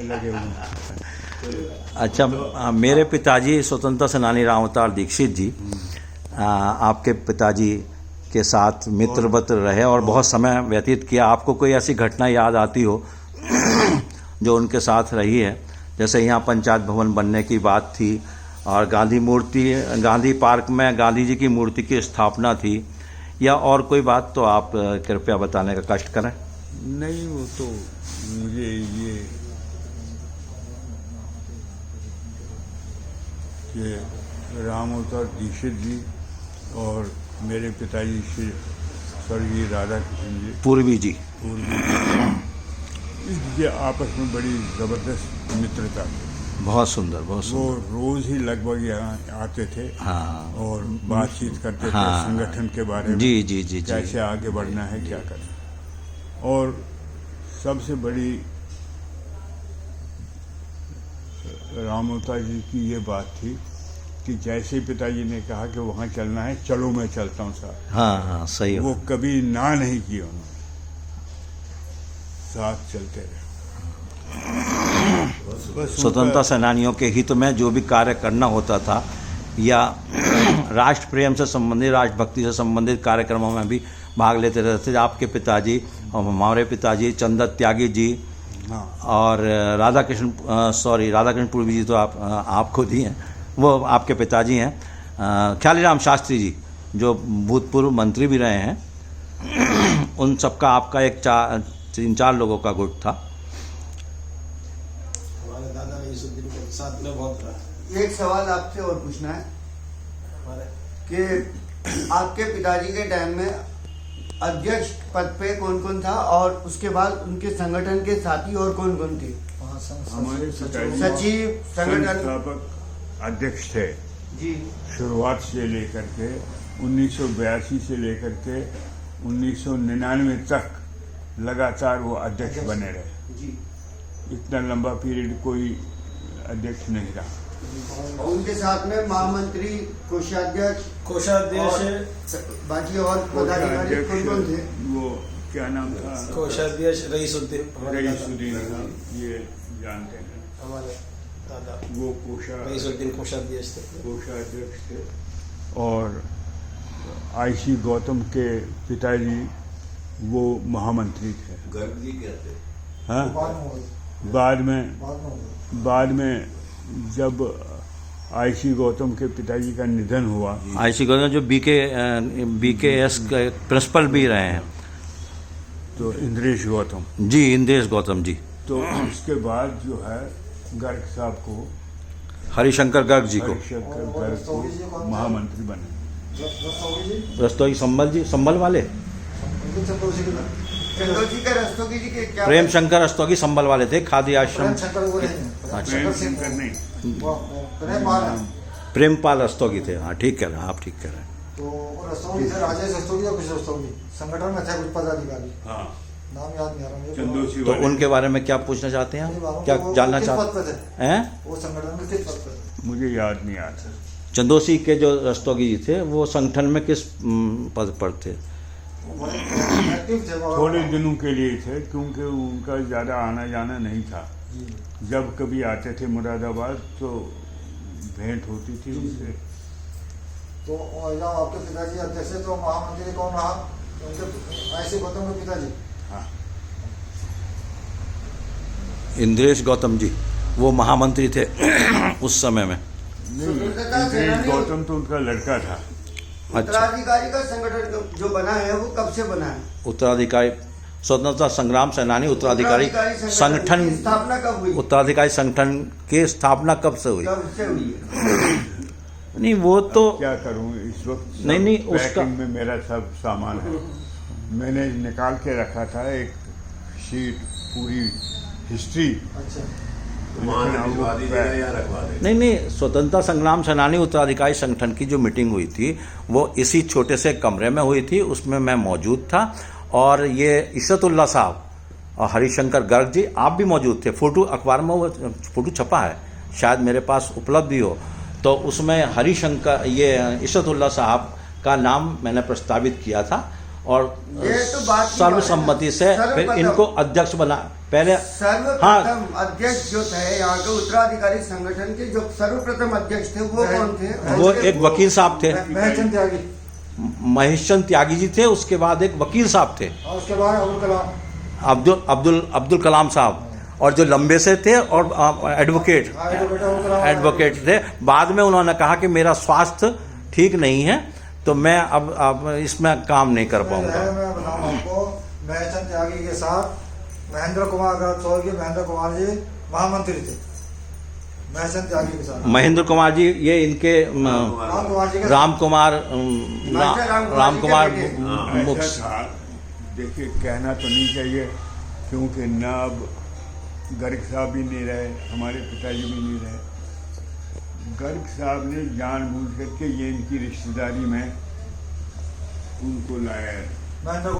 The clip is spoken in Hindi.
लगे हुए हैं। अच्छा, मेरे पिताजी स्वतंत्रता सेनानी राम अवतार दीक्षित जी आपके पिताजी के साथ मित्रवत रहे और बहुत समय व्यतीत किया। आपको कोई ऐसी घटना याद आती हो जो उनके साथ रही है? जैसे यहाँ पंचायत भवन बनने की बात थी और गांधी पार्क में गांधी जी की मूर्ति की स्थापना थी, या और कोई बात, तो आप कृपया बताने का कष्ट करें। नहीं, वो तो मुझे ये राम अवतार दीक्षित जी और मेरे पिताजी श्री स्वर्गीय राधा कृष्ण जी पूर्वी जी ये आपस में बड़ी ज़बरदस्त मित्रता थी। बहुत सुंदर, बहुत वो सुंदर। रोज़ ही लगभग यहाँ आते थे। हाँ, और बातचीत करते हाँ, थे संगठन के बारे में। जी जी जी जी। कैसे आगे बढ़ना है, क्या करना। और सबसे बड़ी राम अवतार जी की ये बात थी कि जैसे ही पिताजी ने कहा कि वहाँ चलना है, चलो मैं चलता हूँ साथ। हाँ हाँ, सही हो। वो कभी ना नहीं किया उन्होंने, साथ चलते रहे। स्वतंत्रता सेनानियों के हित में जो भी कार्य करना होता था या राष्ट्र प्रेम से संबंधित, राष्ट्रभक्ति से संबंधित कार्यक्रमों में भी भाग लेते रहते थे। आपके पिताजी और हमारे पिताजी चंदत त्यागी जी, हाँ, और राधाकृष्ण पूर्वी जी तो आप खुद ही हैं, वो आपके पिताजी हैं। ख्यालीराम शास्त्री जी जो भूतपूर्व मंत्री भी रहे हैं, उन सबका आपका एक 3-4 लोगों का गुट था। हमारे दादा रईसुद्दीन के साथ में बहुत रहा। एक सवाल आपसे और पूछना है कि आपके पिताजी के टाइम में अध्यक्ष पद पे कौन कौन था और उसके बाद उनके संगठन के साथी और कौन कौन थे? हमारे पिताजी सचिव, संगठन संस्थापक अध्यक्ष थे जी। शुरुआत से लेकर के 1982 से लेकर के 1999 तक लगातार वो अध्यक्ष बने रहे जी। इतना लंबा पीरियड कोई अध्यक्ष नहीं रहा। उनके साथ में महामंत्री, कोषाध्यक्ष बाकी और पदाधिकारी कौन कौन थे? वो क्या नाम था? कोषाध्यक्ष रईसुद्दीन रईसुद्दीन था, ये जानते हैं। हमारे दादा वो रईसुद्दीन कोषाध्यक्ष थे। और आईसी गौतम के पिताजी वो महामंत्री थे। गर्ग जी क्या थे? हाँ, बाद में जब आईसी गौतम के पिताजी का निधन हुआ, आईसी गौतम जो BKS के प्रिंसिपल भी रहे हैं, तो इंद्रेश गौतम जी, इंद्रेश गौतम जी, तो उसके बाद जो है गर्ग साहब को, हरिशंकर गर्ग जी को, हरिशंकर गर्ग को महामंत्री बने। रस्तोगी संबल वाले चंदोजी का रस्तोगी जी के क्या? प्रेम शंकर रस्तोगी संबल वाले थे, खादी आश्रम। प्रेम शंकर नहीं, प्रेमपाल रस्तोगी थे। हाँ, ठीक कह रहे हैं आप, ठीक कह रहे हैं। तो रस्तोगी थे, राजेश रस्तोगी या कुछ रस्तोगी संगठन में थे कुछ पदाधिकारी, हाँ, नाम याद नहीं आ रहा मुझे। चंदोसी तो वाले। उनके बारे में क्या पूछना चाहते हैं आप? क्या जानना चाहते हैं? वो संगठन में किस पद पे थे? मुझे याद नहीं आता। चंदोसी के जो रस्तोगी जी थे वो संगठन में किस पद पर थे? एक्टिव थे वो। थोड़े दिनों के लिए थे, क्योंकि उनका ज़्यादा आना जाना नहीं था। जब कभी आते थे मुरादाबाद तो भेंट होती थी उनसे। तो जब आपके पिताजी अध्यक्ष थे तो महामंत्री कौन रहा? उनके आईसी गौतम के पिताजी। हाँ, इंद्रेश गौतम जी वो महामंत्री थे उस समय में। नहीं, इंद्रेश गौतम तो उनका लड़का था। अच्छा, उत्तराधिकारी का संगठन जो बना है वो कब से बना है? उत्तराधिकारी स्वतंत्रता संग्राम सेनानी उत्तराधिकारी संगठन की स्थापना कब हुई? उत्तराधिकारी संगठन की स्थापना कब से हुई? कब से हुई है? नहीं, वो तो क्या करूं इस वक्त, नहीं, सब उसका पैकिंग में मेरा सब सामान है। मैंने निकाल के रखा था एक शीट, पूरी हिस्ट्री। अच्छा, नहीं, स्वतंत्रता संग्राम सेनानी उत्तराधिकारी संगठन की जो मीटिंग हुई थी वो इसी छोटे से कमरे में हुई थी, उसमें मैं मौजूद था। और ये इशरतुल्लाह साहब और हरिशंकर गर्ग जी, आप भी मौजूद थे। फोटो अखबार में वो फोटो छपा है, शायद मेरे पास उपलब्ध भी हो। तो उसमें इशरतुल्लाह साहब का नाम मैंने प्रस्तावित किया था और ये तो बात की सर्वसम्मति से बात है। फिर सर्वप्रथम- इनको अध्यक्ष बना पहले। सर्वप्रथम अध्यक्ष जो थे यहाँ के उत्तराधिकारी संगठन के, जो सर्वप्रथम अध्यक्ष थे वो कौन थे? वो एक वकील साहब थे, महचंद त्यागी, महेश चंद त्यागी जी थे। उसके बाद एक वकील साहब थे, और उसके बाद अबुल कलाम, अब्दुल कलाम साहब, और जो लंबे से थे और एडवोकेट एडवोकेट थे। बाद में उन्होंने कहा कि मेरा स्वास्थ्य ठीक नहीं है, तो मैं अब इसमें काम नहीं कर पाऊंगा। मैं बताऊँ आपको, महचंद त्यागी के साथ महेंद्र कुमार स्वर्गीय महेंद्र कुमार जी महामंत्री थे, महचंद त्यागी के साथ। महेंद्र कुमार जी ये इनके राम कुमार जी के राम कुमार ऐसा था। देखिए, कहना तो नहीं चाहिए, क्योंकि न अब गर्ग साहब भी नहीं रहे, हमारे पिताजी भी नहीं रहे। गर्ग साहब ने जानबूझ करके ये इनकी रिश्तेदारी में उनको लाया है। महेंद्र